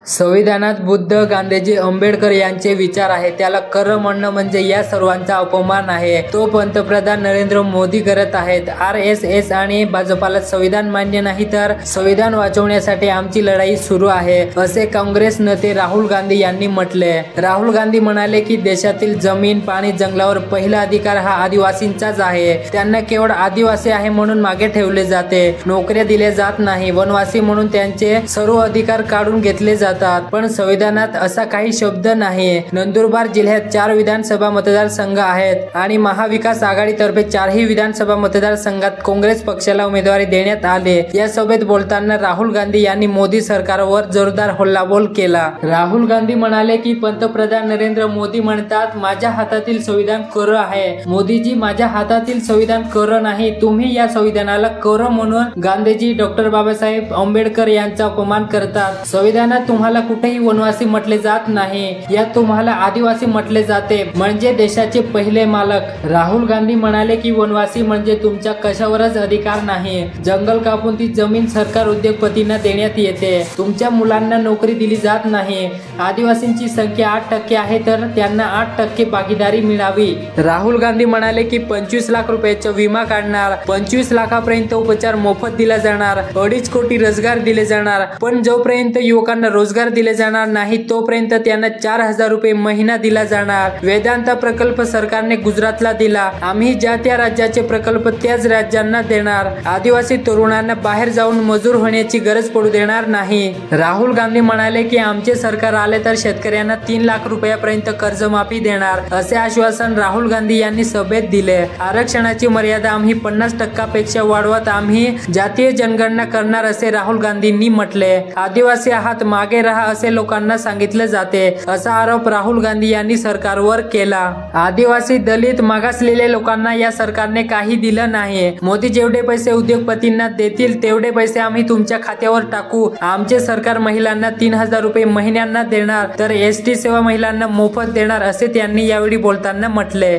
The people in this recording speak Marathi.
संविधानात बुद्ध, गांधीजी, आंबेडकर यांचे विचार आहे, त्याला कर म्हणणं म्हणजे या सर्वांचा अपमान आहे. तो पंतप्रधान नरेंद्र मोदी करत आहेत. RSS आणि भाजपाला संविधान मान्य नाही तर संविधान वाचवण्यासाठी आमची लढाई सुरू आहे, असे काँग्रेस नेते राहुल गांधी यांनी म्हटले. राहुल गांधी म्हणाले की देशातील जमीन, पाणी, जंगलावर पहिला अधिकार हा आदिवासींचाच आहे. त्यांना केवळ आदिवासी आहे म्हणून मागे ठेवले जाते, नोकऱ्या दिल्या जात नाही, वनवासी म्हणून त्यांचे सर्व अधिकार काढून घेतले जातात. पण संविधानात असा काही शब्द नाही. नंदुरबार जिल्ह्यात 4 विधानसभा मतदारसंघ आहेत आणि महाविकास आघाडीतर्फे 4ही विधानसभा मतदारसंघात काँग्रेस पक्षाला उमेदवारी देण्यात आले. या सभेत बोलताना राहुल गांधी यांनी मोदी सरकारवर जोरदार हल्लाबोल केला. राहुल गांधी म्हणाले की पंतप्रधान नरेंद्र मोदी म्हणतात माझ्या हातातील संविधान कर आहे. मोदीजी, माझ्या हातातील संविधान कर नाही, तुम्ही या संविधानाला कर म्हणून गांधीजी, डॉक्टर बाबासाहेब आंबेडकर यांचा अपमान करतात. संविधानात तुम्हाला कुठेही वनवासी म्हटले जात नाही, यात तुम्हाला आदिवासी म्हटले जाते, म्हणजे देशाचे पहिले मालक. राहुल गांधी म्हणाले की वनवासी म्हणजे तुमच्या कशावरच अधिकार नाही. जंगल कापून ती जमीन सरकार उद्योगपतींना देण्यात येते. तुमच्या मुलांना नोकरी दिली जात नाही. आदिवासींची संख्या 8% आहे तर त्यांना 8% भागीदारी मिळावी. राहुल गांधी म्हणाले की 25 लाख रुपयाचा विमा काढणार, 25 लाखापर्यंत उपचार मोफत दिला जाणार, 2.5 कोटी रोजगार दिले जाणार. पण जोपर्यंत युवकांना रोजगार दिले जाणार नाही तोपर्यंत त्यांना 4,000 रुपये महिना दिला जाणार. वेदांता प्रकल्प सरकारने गुजरातला दिला, आम्ही ज्या त्या राज्याचे प्रकल्प त्याच राज्यांना देणार. आदिवासी तरुणांना बाहेर जाऊन मजूर होण्याची गरज पडू देणार नाही. राहुल गांधी म्हणाले की आमचे सरकार आले तर शेतकऱ्यांना 3 लाख रुपयापर्यंत कर्जमाफी देणार, असे आश्वासन राहुल गांधी यांनी सभेत दिले. आरक्षणाची मर्यादा आम्ही 50% पेक्षा वाढवत आम्ही जातीय जनगणना करणार, असे राहुल गांधींनी म्हटले. आदिवासी आहात, मागे राहा असे लोकांना सांगितले जाते, असा आरोप राहुल गांधी यांनी सरकारवर केला. आदिवासी, दलित, मागासलेल्या लोकांना या सरकारने काही दिलं नाही. मोदी जेवढे पैसे उद्योगपतींना देतील तेवढे पैसे आम्ही तुमच्या खात्यावर टाकू. आमचे सरकार महिलांना 3,000 रुपये महिन्यांना देणार तर ST सेवा महिलांना मोफत देणार, असे त्यांनी यावेळी बोलताना म्हटले.